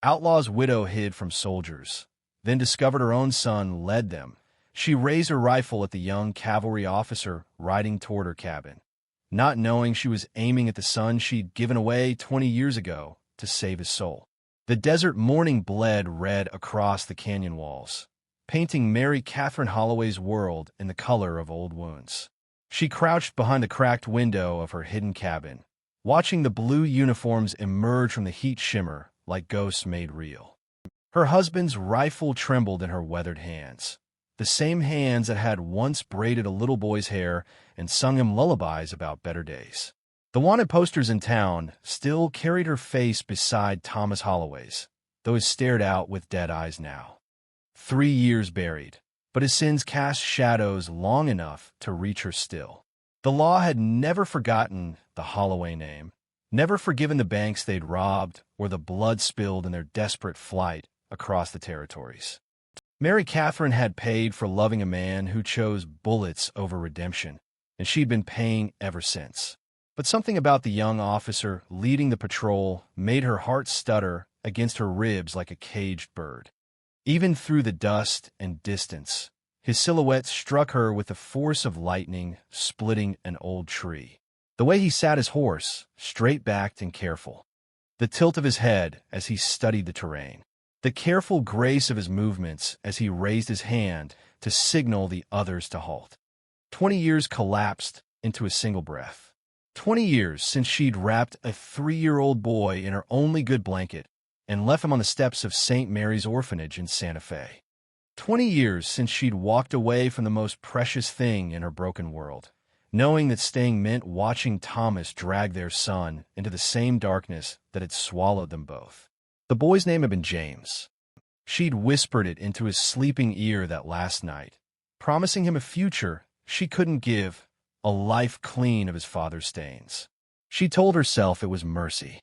Outlaw's widow hid from soldiers, then discovered her own son led them. She raised her rifle at the young cavalry officer riding toward her cabin, not knowing she was aiming at the son she'd given away 20 years ago to save his soul. The desert morning bled red across the canyon walls, painting Mary Catherine Holloway's world in the color of old wounds. She crouched behind the cracked window of her hidden cabin, watching the blue uniforms emerge from the heat shimmer like ghosts made real. Her husband's rifle trembled in her weathered hands, the same hands that had once braided a little boy's hair and sung him lullabies about better days. The wanted posters in town still carried her face beside Thomas Holloway's, though he stared out with dead eyes now. 3 years buried, but his sins cast shadows long enough to reach her still. The law had never forgotten the Holloway name, never forgiven the banks they'd robbed or the blood spilled in their desperate flight across the territories. Mary Catherine had paid for loving a man who chose bullets over redemption, and she'd been paying ever since. But something about the young officer leading the patrol made her heart stutter against her ribs like a caged bird. Even through the dust and distance, his silhouette struck her with the force of lightning splitting an old tree. The way he sat his horse, straight-backed and careful. The tilt of his head as he studied the terrain. The careful grace of his movements as he raised his hand to signal the others to halt. 20 years collapsed into a single breath. 20 years since she'd wrapped a 3-year-old boy in her only good blanket and left him on the steps of St. Mary's Orphanage in Santa Fe. 20 years since she'd walked away from the most precious thing in her broken world, knowing that staying meant watching Thomas drag their son into the same darkness that had swallowed them both. The boy's name had been James. She'd whispered it into his sleeping ear that last night, promising him a future she couldn't give, a life clean of his father's stains. She told herself it was mercy.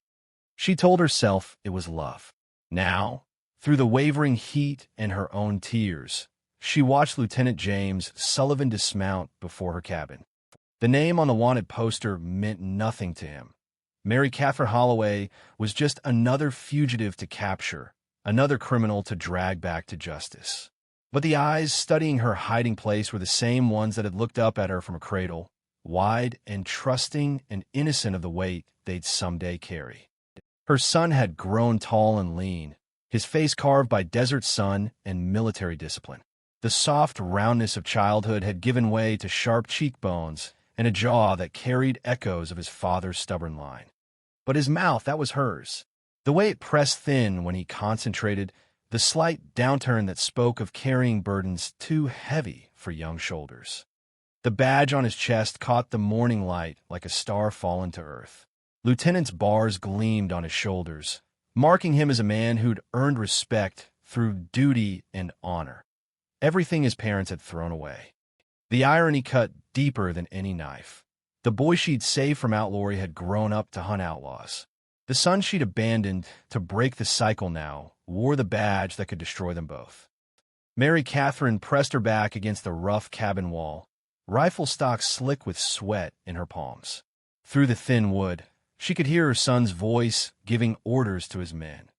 She told herself it was love. Now, through the wavering heat and her own tears, she watched Lieutenant James Sullivan dismount before her cabin. The name on the wanted poster meant nothing to him. Mary Catherine Holloway was just another fugitive to capture, another criminal to drag back to justice. But the eyes studying her hiding place were the same ones that had looked up at her from a cradle, wide and trusting and innocent of the weight they'd someday carry. Her son had grown tall and lean, his face carved by desert sun and military discipline. The soft roundness of childhood had given way to sharp cheekbones and a jaw that carried echoes of his father's stubborn line. But his mouth, that was hers. The way it pressed thin when he concentrated, the slight downturn that spoke of carrying burdens too heavy for young shoulders. The badge on his chest caught the morning light like a star fallen to earth. Lieutenant's bars gleamed on his shoulders, marking him as a man who'd earned respect through duty and honor. Everything his parents had thrown away. The irony cut deeper than any knife. The boy she'd saved from outlawry had grown up to hunt outlaws. The son she'd abandoned to break the cycle now wore the badge that could destroy them both. Mary Catherine pressed her back against the rough cabin wall, rifle stock slick with sweat in her palms. Through the thin wood, she could hear her son's voice giving orders to his men.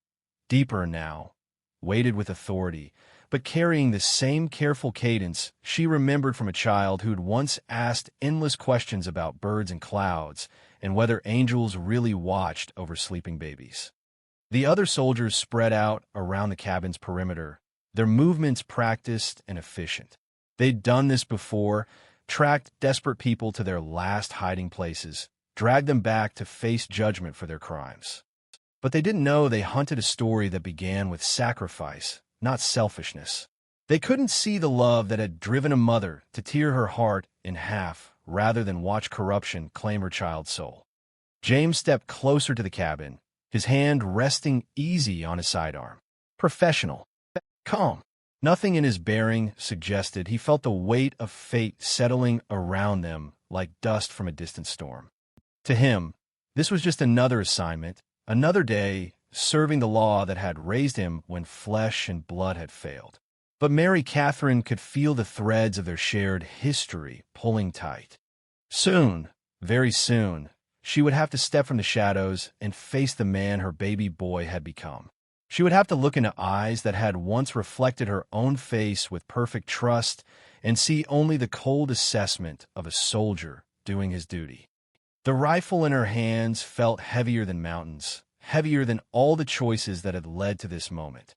Deeper now, weighted with authority, but carrying the same careful cadence she remembered from a child who'd once asked endless questions about birds and clouds and whether angels really watched over sleeping babies. The other soldiers spread out around the cabin's perimeter, their movements practiced and efficient. They'd done this before, tracked desperate people to their last hiding places, dragged them back to face judgment for their crimes. But they didn't know they hunted a story that began with sacrifice, not selfishness. They couldn't see the love that had driven a mother to tear her heart in half rather than watch corruption claim her child's soul. James stepped closer to the cabin, his hand resting easy on his sidearm. Professional. Calm. Nothing in his bearing suggested he felt the weight of fate settling around them like dust from a distant storm. To him, this was just another assignment, another day serving the law that had raised him when flesh and blood had failed. But Mary Catherine could feel the threads of their shared history pulling tight. Soon, very soon, she would have to step from the shadows and face the man her baby boy had become. She would have to look into eyes that had once reflected her own face with perfect trust and see only the cold assessment of a soldier doing his duty. The rifle in her hands felt heavier than mountains, heavier than all the choices that had led to this moment.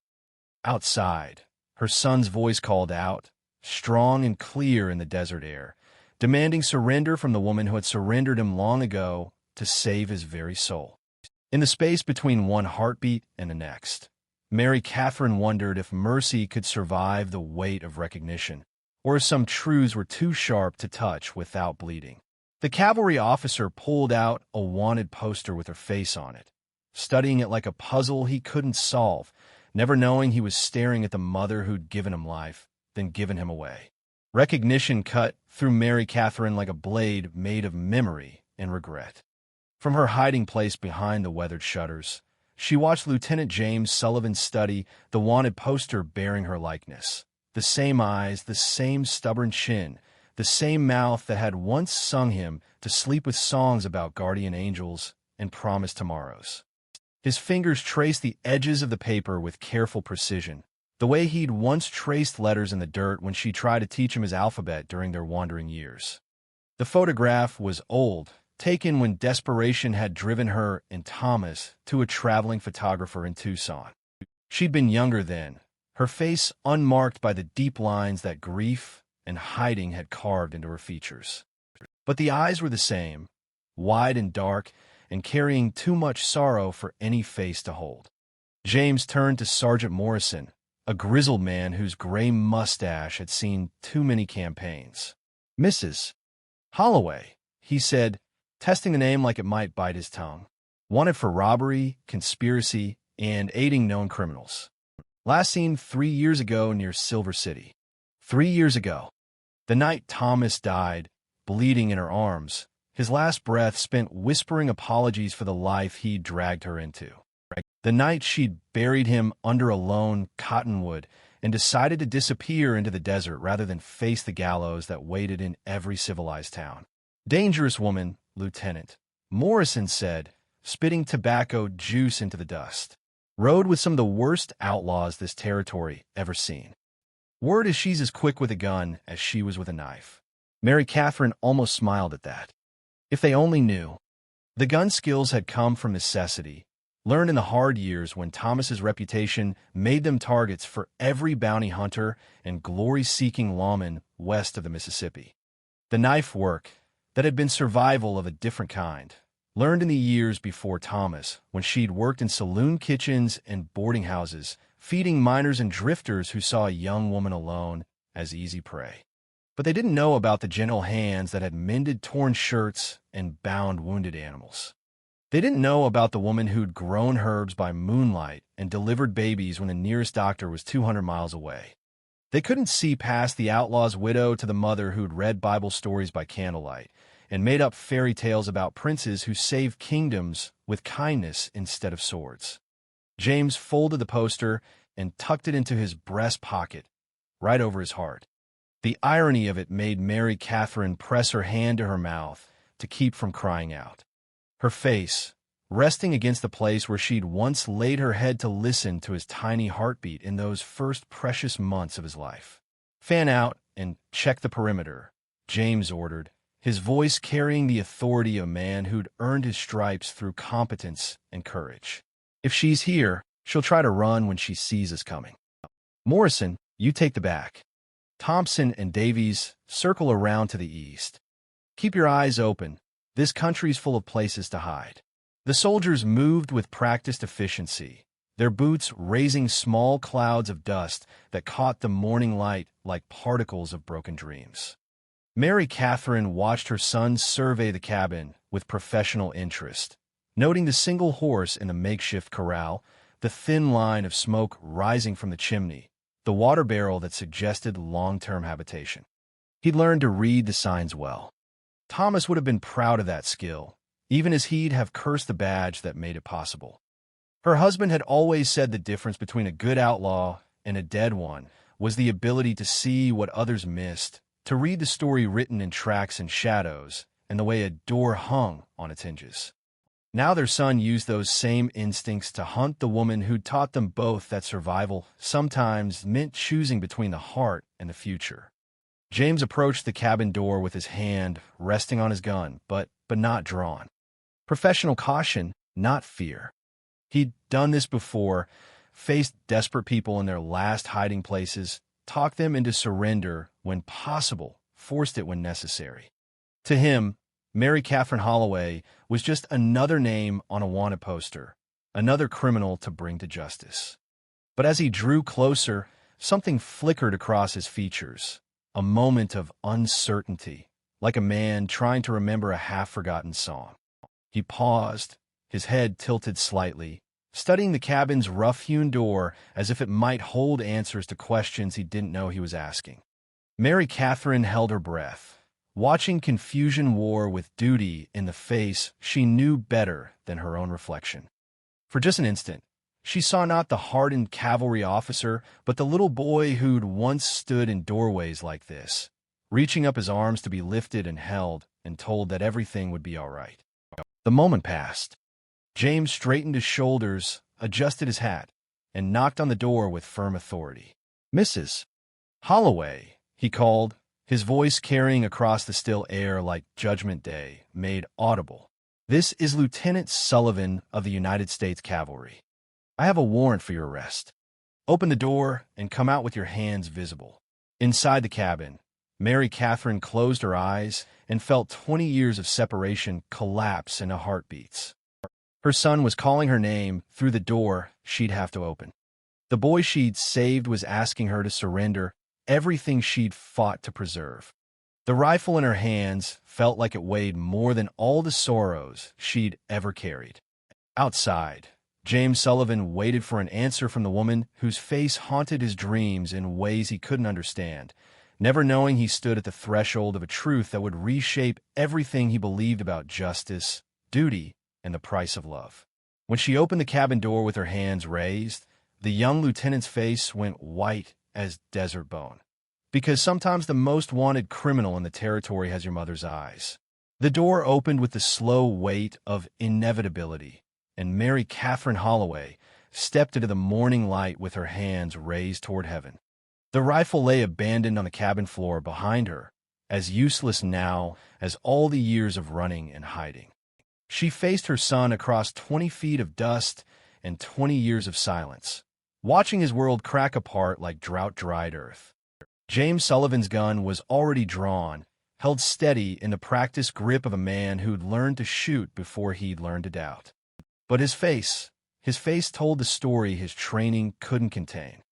Outside, her son's voice called out, strong and clear in the desert air, demanding surrender from the woman who had surrendered him long ago to save his very soul. In the space between one heartbeat and the next, Mary Catherine wondered if mercy could survive the weight of recognition, or if some truths were too sharp to touch without bleeding. The cavalry officer pulled out a wanted poster with her face on it, studying it like a puzzle he couldn't solve, never knowing he was staring at the mother who'd given him life, then given him away. Recognition cut through Mary Catherine like a blade made of memory and regret. From her hiding place behind the weathered shutters, she watched Lieutenant James Sullivan study the wanted poster bearing her likeness. The same eyes, the same stubborn chin, the same mouth that had once sung him to sleep with songs about guardian angels and promised tomorrows. His fingers traced the edges of the paper with careful precision, the way he'd once traced letters in the dirt when she tried to teach him his alphabet during their wandering years. The photograph was old, taken when desperation had driven her and Thomas to a traveling photographer in Tucson. She'd been younger then, her face unmarked by the deep lines that grief and hiding had carved into her features. But the eyes were the same, wide and dark, and carrying too much sorrow for any face to hold. James turned to Sergeant Morrison, a grizzled man whose gray mustache had seen too many campaigns. "Mrs. Holloway," he said, testing the name like it might bite his tongue. "Wanted for robbery, conspiracy, and aiding known criminals. Last seen 3 years ago near Silver City." 3 years ago. The night Thomas died, bleeding in her arms, his last breath spent whispering apologies for the life he'd dragged her into. The night she'd buried him under a lone cottonwood and decided to disappear into the desert rather than face the gallows that waited in every civilized town. "Dangerous woman, Lieutenant," Morrison said, spitting tobacco juice into the dust. "Rode with some of the worst outlaws this territory ever seen. Word is she's as quick with a gun as she was with a knife." Mary Catherine almost smiled at that. If they only knew. The gun skills had come from necessity, learned in the hard years when Thomas's reputation made them targets for every bounty hunter and glory-seeking lawman west of the Mississippi. The knife work, that had been survival of a different kind, learned in the years before Thomas, when she'd worked in saloon kitchens and boarding houses, feeding miners and drifters who saw a young woman alone as easy prey. But they didn't know about the gentle hands that had mended torn shirts and bound wounded animals. They didn't know about the woman who'd grown herbs by moonlight and delivered babies when the nearest doctor was 200 miles away. They couldn't see past the outlaw's widow to the mother who'd read Bible stories by candlelight and made up fairy tales about princes who saved kingdoms with kindness instead of swords. James folded the poster and tucked it into his breast pocket, right over his heart. The irony of it made Mary Catherine press her hand to her mouth to keep from crying out. Her face, resting against the place where she'd once laid her head to listen to his tiny heartbeat in those first precious months of his life. "Fan out and check the perimeter," James ordered, his voice carrying the authority of a man who'd earned his stripes through competence and courage. "If she's here, she'll try to run when she sees us coming. Morrison, you take the back. Thompson and Davies, circle around to the east. Keep your eyes open. This country's full of places to hide." The soldiers moved with practiced efficiency, their boots raising small clouds of dust that caught the morning light like particles of broken dreams. Mary Catherine watched her son survey the cabin with professional interest, noting the single horse in the makeshift corral, the thin line of smoke rising from the chimney, the water barrel that suggested long-term habitation. He'd learned to read the signs well. Thomas would have been proud of that skill, even as he'd have cursed the badge that made it possible. Her husband had always said the difference between a good outlaw and a dead one was the ability to see what others missed, to read the story written in tracks and shadows, and the way a door hung on its hinges. Now their son used those same instincts to hunt the woman who'd taught them both that survival sometimes meant choosing between the heart and the future. James approached the cabin door with his hand resting on his gun, but not drawn. Professional caution, not fear. He'd done this before, faced desperate people in their last hiding places, talked them into surrender when possible, forced it when necessary. To him, Mary Catherine Holloway was just another name on a wanted poster, another criminal to bring to justice. But as he drew closer, something flickered across his features, a moment of uncertainty, like a man trying to remember a half-forgotten song. He paused, his head tilted slightly, studying the cabin's rough-hewn door as if it might hold answers to questions he didn't know he was asking. Mary Catherine held her breath, watching confusion war with duty in the face she knew better than her own reflection. For just an instant, she saw not the hardened cavalry officer, but the little boy who'd once stood in doorways like this, reaching up his arms to be lifted and held and told that everything would be all right. The moment passed. James straightened his shoulders, adjusted his hat, and knocked on the door with firm authority. "Mrs. Holloway," he called, his voice carrying across the still air like Judgment Day, made audible. "This is Lieutenant Sullivan of the United States Cavalry. I have a warrant for your arrest. Open the door and come out with your hands visible." Inside the cabin, Mary Catherine closed her eyes and felt 20 years of separation collapse into heartbeats. Her son was calling her name through the door she'd have to open. The boy she'd saved was asking her to surrender everything she'd fought to preserve. The rifle in her hands felt like it weighed more than all the sorrows she'd ever carried. Outside, James Sullivan waited for an answer from the woman whose face haunted his dreams in ways he couldn't understand, never knowing he stood at the threshold of a truth that would reshape everything he believed about justice, duty, and the price of love. When she opened the cabin door with her hands raised, the young lieutenant's face went white as desert bone. Because sometimes the most wanted criminal in the territory has your mother's eyes. The door opened with the slow weight of inevitability, and Mary Catherine Holloway stepped into the morning light with her hands raised toward heaven. The rifle lay abandoned on the cabin floor behind her, as useless now as all the years of running and hiding. She faced her son across 20 feet of dust and 20 years of silence, watching his world crack apart like drought-dried earth. James Sullivan's gun was already drawn, held steady in the practiced grip of a man who'd learned to shoot before he'd learned to doubt. But his face told the story his training couldn't contain.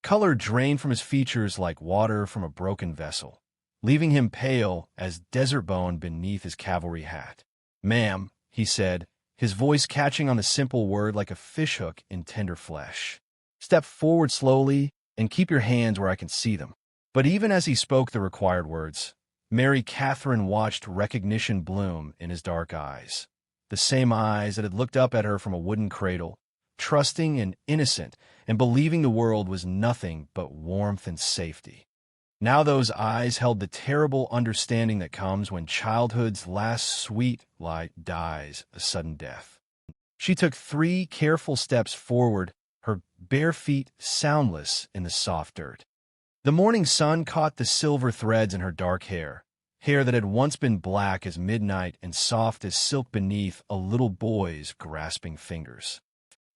Color drained from his features like water from a broken vessel, leaving him pale as desert bone beneath his cavalry hat. "Ma'am," he said, his voice catching on the simple word like a fishhook in tender flesh. "Step forward slowly and keep your hands where I can see them." But even as he spoke the required words, Mary Catherine watched recognition bloom in his dark eyes. The same eyes that had looked up at her from a wooden cradle, trusting and innocent, and believing the world was nothing but warmth and safety. Now those eyes held the terrible understanding that comes when childhood's last sweet light dies a sudden death. She took 3 careful steps forward, her bare feet soundless in the soft dirt. The morning sun caught the silver threads in her dark hair that had once been black as midnight and soft as silk beneath a little boy's grasping fingers.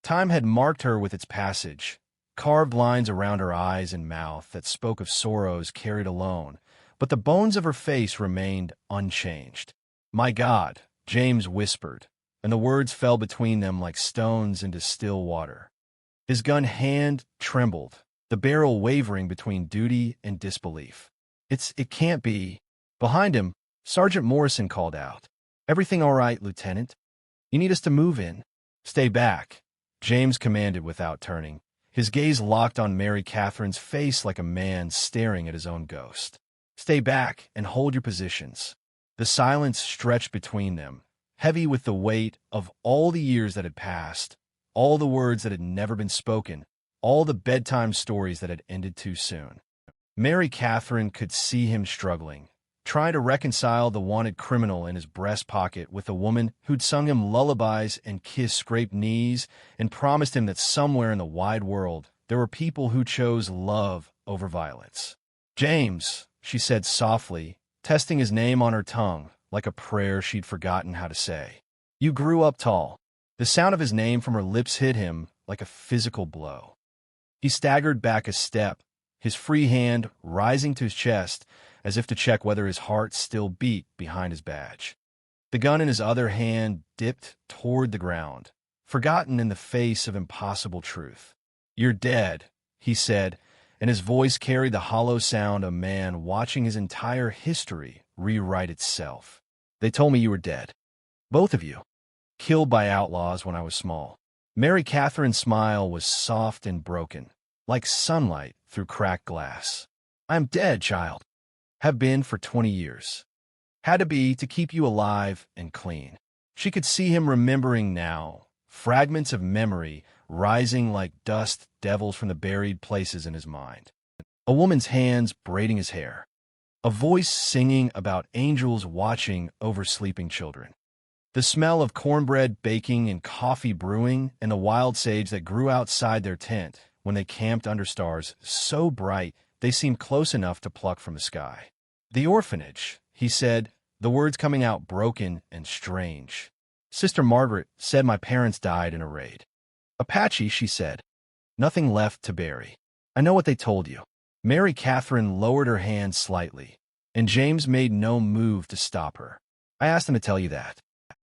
Time had marked her with its passage, carved lines around her eyes and mouth that spoke of sorrows carried alone, but the bones of her face remained unchanged. "My God," James whispered, and the words fell between them like stones into still water. His gun hand trembled, the barrel wavering between duty and disbelief. It can't be." Behind him, Sergeant Morrison called out, "Everything all right, Lieutenant? You need us to move in?" "Stay back," James commanded without turning, his gaze locked on Mary Catherine's face like a man staring at his own ghost. "Stay back and hold your positions." The silence stretched between them, heavy with the weight of all the years that had passed, all the words that had never been spoken, all the bedtime stories that had ended too soon. Mary Catherine could see him struggling, trying to reconcile the wanted criminal in his breast pocket with the woman who'd sung him lullabies and kissed scraped knees and promised him that somewhere in the wide world there were people who chose love over violence. "James," she said softly, testing his name on her tongue like a prayer she'd forgotten how to say. "You grew up tall." The sound of his name from her lips hit him like a physical blow. He staggered back a step, his free hand rising to his chest as if to check whether his heart still beat behind his badge. The gun in his other hand dipped toward the ground, forgotten in the face of impossible truth. "You're dead," he said, and his voice carried the hollow sound of a man watching his entire history rewrite itself. "They told me you were dead. Both of you. Killed by outlaws when I was small." Mary Catherine's smile was soft and broken, like sunlight through cracked glass. "I'm dead, child. Have been for 20 years. Had to be to keep you alive and clean." She could see him remembering now, fragments of memory rising like dust devils from the buried places in his mind. A woman's hands braiding his hair. A voice singing about angels watching over sleeping children. The smell of cornbread baking and coffee brewing and the wild sage that grew outside their tent when they camped under stars so bright they seemed close enough to pluck from the sky. "The orphanage," he said, the words coming out broken and strange. "Sister Margaret said my parents died in a raid." "Apache," she said. "Nothing left to bury. I know what they told you." Mary Catherine lowered her hand slightly, and James made no move to stop her. "I asked them to tell you that.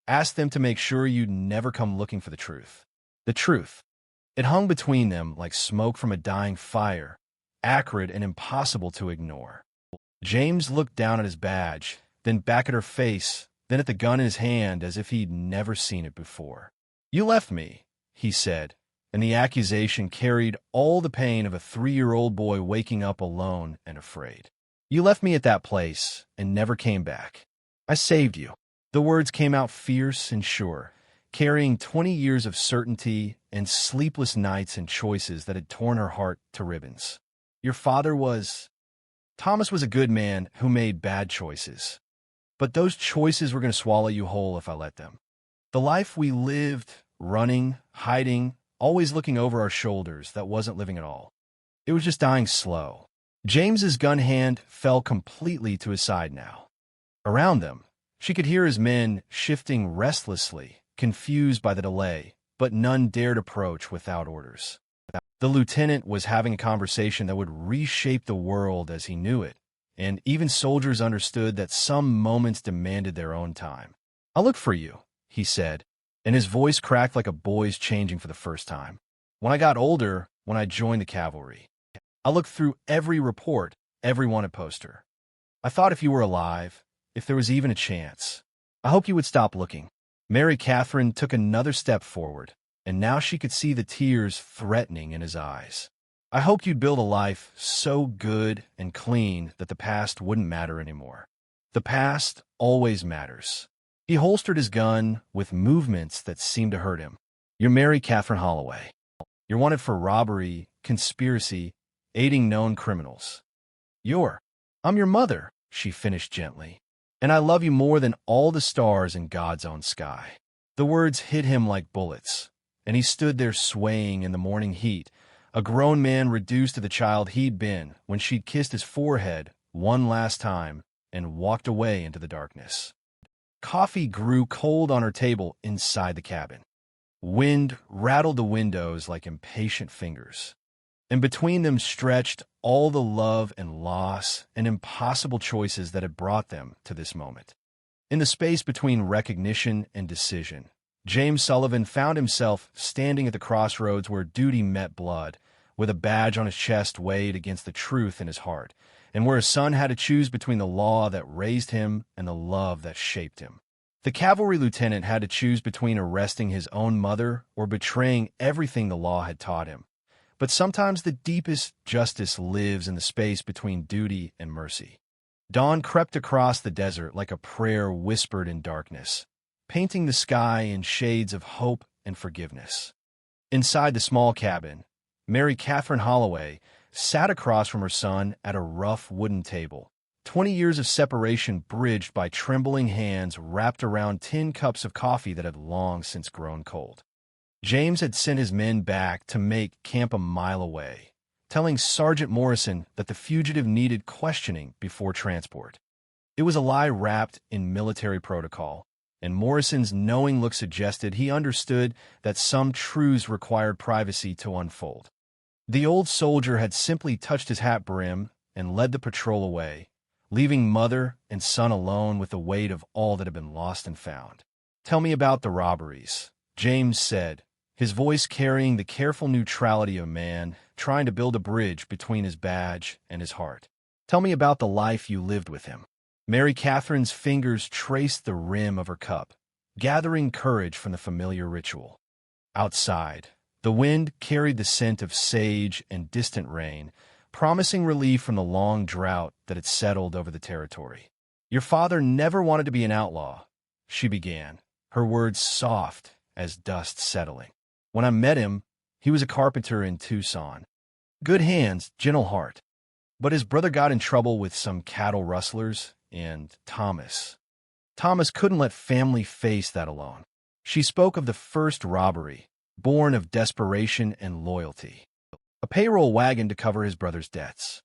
Asked them to make sure you'd never come looking for the truth." The truth. It hung between them like smoke from a dying fire, acrid and impossible to ignore. James looked down at his badge, then back at her face, then at the gun in his hand as if he'd never seen it before. "You left me," he said, and the accusation carried all the pain of a 3-year-old boy waking up alone and afraid. "You left me at that place and never came back. I saved you." The words came out fierce and sure, carrying 20 years of certainty and sleepless nights and choices that had torn her heart to ribbons. "Your father was..." "Thomas was a good man who made bad choices. But those choices were going to swallow you whole if I let them. The life we lived, running, hiding, always looking over our shoulders, that wasn't living at all. It was just dying slow." James's gun hand fell completely to his side now. Around them, she could hear his men shifting restlessly, confused by the delay, but none dared approach without orders. The lieutenant was having a conversation that would reshape the world as he knew it, and even soldiers understood that some moments demanded their own time. "I'll look for you," he said, and his voice cracked like a boy's changing for the first time. "When I got older, when I joined the cavalry, I looked through every report, every wanted poster. I thought if you were alive, if there was even a chance, I hoped you would stop looking." Mary Catherine took another step forward, and now she could see the tears threatening in his eyes. "I hoped you'd build a life so good and clean that the past wouldn't matter anymore. The past always matters." He holstered his gun with movements that seemed to hurt him. "You're Mary Catherine Holloway. You're wanted for robbery, conspiracy, aiding known criminals. I'm your mother," she finished gently. "And I love you more than all the stars in God's own sky." The words hit him like bullets, and he stood there swaying in the morning heat, a grown man reduced to the child he'd been when she'd kissed his forehead one last time and walked away into the darkness. Coffee grew cold on her table inside the cabin. Wind rattled the windows like impatient fingers, and between them stretched all the love and loss and impossible choices that had brought them to this moment. In the space between recognition and decision, James Sullivan found himself standing at the crossroads where duty met blood, with a badge on his chest weighed against the truth in his heart, and where a son had to choose between the law that raised him and the love that shaped him. The cavalry lieutenant had to choose between arresting his own mother or betraying everything the law had taught him. But sometimes the deepest justice lives in the space between duty and mercy. Dawn crept across the desert like a prayer whispered in darkness, painting the sky in shades of hope and forgiveness. Inside the small cabin, Mary Catherine Holloway sat across from her son at a rough wooden table, 20 years of separation bridged by trembling hands wrapped around 10 cups of coffee that had long since grown cold. James had sent his men back to make camp a mile away, telling Sergeant Morrison that the fugitive needed questioning before transport. It was a lie wrapped in military protocol, and Morrison's knowing look suggested he understood that some truths required privacy to unfold. The old soldier had simply touched his hat brim and led the patrol away, leaving mother and son alone with the weight of all that had been lost and found. "Tell me about the robberies," James said, his voice carrying the careful neutrality of a man trying to build a bridge between his badge and his heart. "Tell me about the life you lived with him." Mary Catherine's fingers traced the rim of her cup, gathering courage from the familiar ritual. Outside, the wind carried the scent of sage and distant rain, promising relief from the long drought that had settled over the territory. "Your father never wanted to be an outlaw," she began, her words soft as dust settling. "When I met him, he was a carpenter in Tucson. Good hands, gentle heart. But his brother got in trouble with some cattle rustlers, and Thomas couldn't let family face that alone." She spoke of the first robbery, born of desperation and loyalty. A payroll wagon to cover his brother's debts.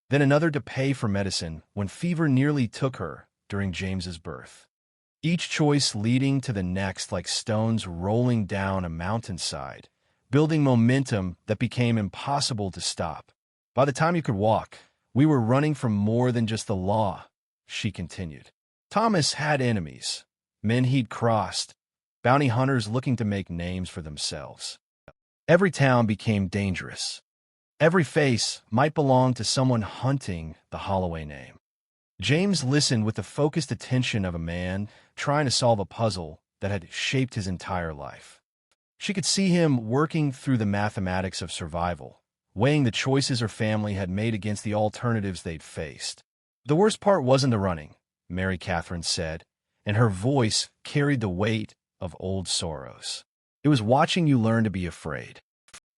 Then another to pay for medicine when fever nearly took her during James's birth. Each choice leading to the next like stones rolling down a mountainside, building momentum that became impossible to stop. "By the time you could walk, we were running from more than just the law," she continued. Thomas had enemies, men he'd crossed, bounty hunters looking to make names for themselves. Every town became dangerous. Every face might belong to someone hunting the Holloway name. James listened with the focused attention of a man trying to solve a puzzle that had shaped his entire life. She could see him working through the mathematics of survival, weighing the choices her family had made against the alternatives they'd faced. "The worst part wasn't the running," Mary Catherine said, and her voice carried the weight of old sorrows. "It was watching you learn to be afraid.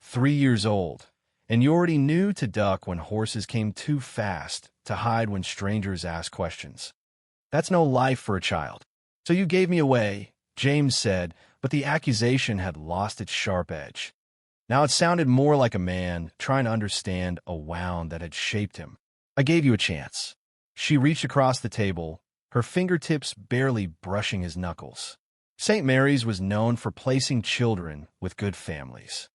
3 years old, and you already knew to duck when horses came too fast, to hide when strangers asked questions. That's no life for a child. So you gave me away," James said, but the accusation had lost its sharp edge. Now it sounded more like a man trying to understand a wound that had shaped him. "I gave you a chance." She reached across the table, her fingertips barely brushing his knuckles. St. Mary's was known for placing children with good families.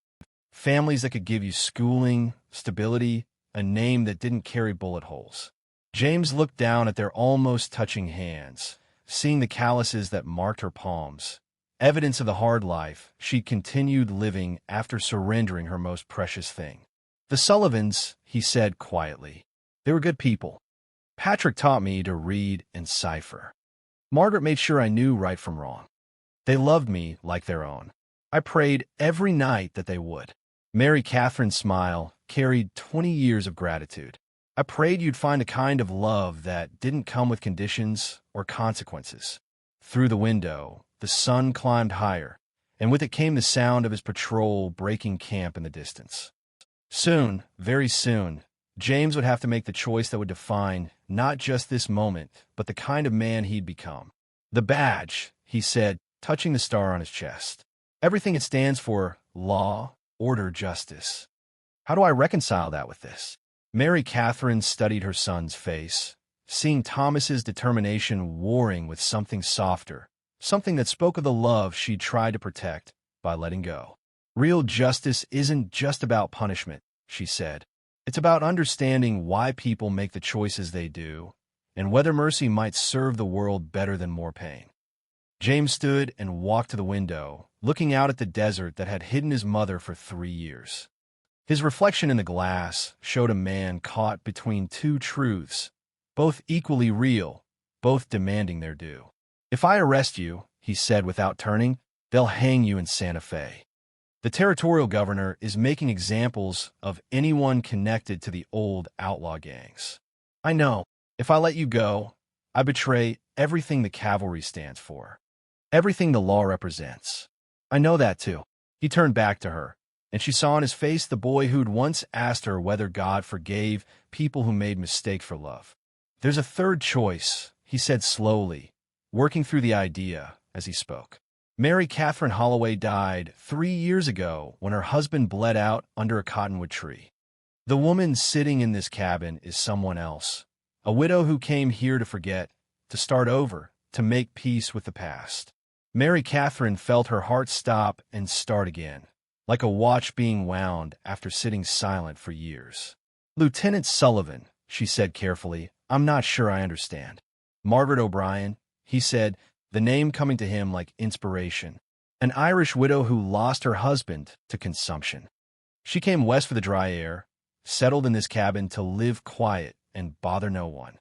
Families that could give you schooling, stability, a name that didn't carry bullet holes. James looked down at their almost touching hands, seeing the calluses that marked her palms, evidence of the hard life she'd continued living after surrendering her most precious thing. "The Sullivans," he said quietly. "They were good people. Patrick taught me to read and cipher. Margaret made sure I knew right from wrong. They loved me like their own. I prayed every night that they would." Mary Catherine's smile carried 20 years of gratitude. "I prayed you'd find a kind of love that didn't come with conditions or consequences." Through the window, the sun climbed higher, and with it came the sound of his patrol breaking camp in the distance. Soon, very soon, James would have to make the choice that would define not just this moment, but the kind of man he'd become. "The badge," he said, touching the star on his chest. "Everything it stands for: law, order, justice. How do I reconcile that with this?" Mary Catherine studied her son's face, seeing Thomas's determination warring with something softer, something that spoke of the love she'd tried to protect by letting go. "Real justice isn't just about punishment," she said. "It's about understanding why people make the choices they do, and whether mercy might serve the world better than more pain." James stood and walked to the window, looking out at the desert that had hidden his mother for 3 years. His reflection in the glass showed a man caught between two truths, both equally real, both demanding their due. "If I arrest you," he said without turning, "they'll hang you in Santa Fe. The territorial governor is making examples of anyone connected to the old outlaw gangs. I know, if I let you go, I betray everything the cavalry stands for, everything the law represents. I know that too." He turned back to her, and she saw in his face the boy who'd once asked her whether God forgave people who made mistakes for love. There's a third choice, he said slowly, working through the idea as he spoke. Mary Catherine Holloway died 3 years ago when her husband bled out under a cottonwood tree. The woman sitting in this cabin is someone else, a widow who came here to forget, to start over, to make peace with the past. Mary Catherine felt her heart stop and start again, like a watch being wound after sitting silent for years. "Lieutenant Sullivan," she said carefully, "I'm not sure I understand." "Margaret O'Brien," he said, the name coming to him like inspiration. "An Irish widow who lost her husband to consumption. She came west for the dry air, settled in this cabin to live quiet and bother no one.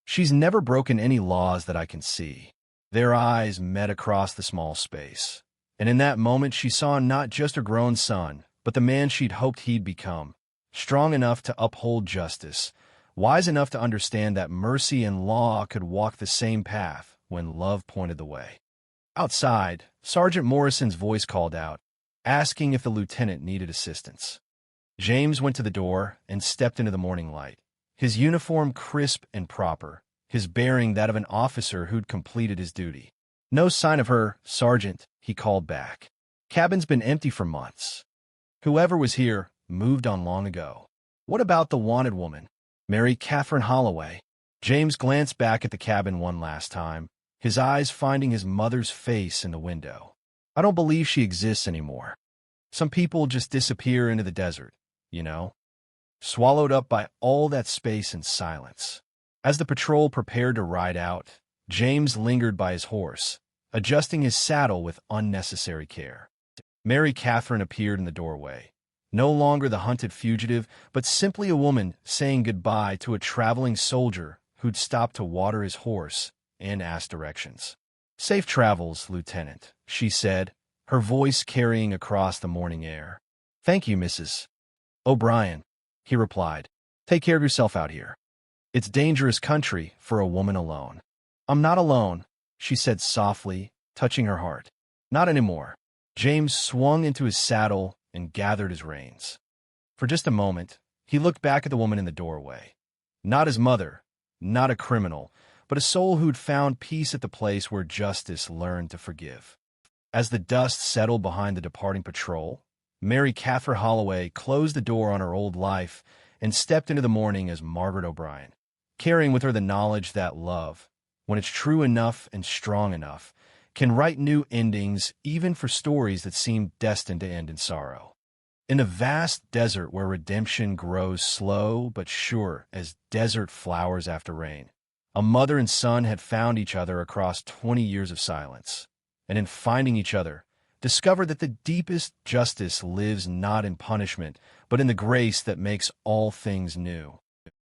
She's never broken any laws that I can see." Their eyes met across the small space, and in that moment she saw not just her grown son, but the man she'd hoped he'd become, strong enough to uphold justice, wise enough to understand that mercy and law could walk the same path when love pointed the way. Outside, Sergeant Morrison's voice called out, asking if the lieutenant needed assistance. James went to the door and stepped into the morning light, his uniform crisp and proper, his bearing that of an officer who'd completed his duty. "No sign of her, Sergeant," he called back. "Cabin's been empty for months. Whoever was here moved on long ago." "What about the wanted woman, Mary Catherine Holloway?" James glanced back at the cabin one last time, his eyes finding his mother's face in the window. "I don't believe she exists anymore. Some people just disappear into the desert, you know, swallowed up by all that space and silence." As the patrol prepared to ride out, James lingered by his horse, adjusting his saddle with unnecessary care. Mary Catherine appeared in the doorway, no longer the hunted fugitive, but simply a woman saying goodbye to a traveling soldier who'd stopped to water his horse and ask directions. "Safe travels, Lieutenant," she said, her voice carrying across the morning air. "Thank you, Mrs. O'Brien," he replied. "Take care of yourself out here. It's dangerous country for a woman alone." "I'm not alone," she said softly, touching her heart. "Not anymore." James swung into his saddle and gathered his reins. For just a moment, he looked back at the woman in the doorway. Not his mother, not a criminal, but a soul who'd found peace at the place where justice learned to forgive. As the dust settled behind the departing patrol, Mary Catherine Holloway closed the door on her old life and stepped into the morning as Margaret O'Brien, carrying with her the knowledge that love, when it's true enough and strong enough, can write new endings even for stories that seem destined to end in sorrow. In a vast desert where redemption grows slow but sure as desert flowers after rain, a mother and son had found each other across 20 years of silence, and in finding each other, discovered that the deepest justice lives not in punishment, but in the grace that makes all things new.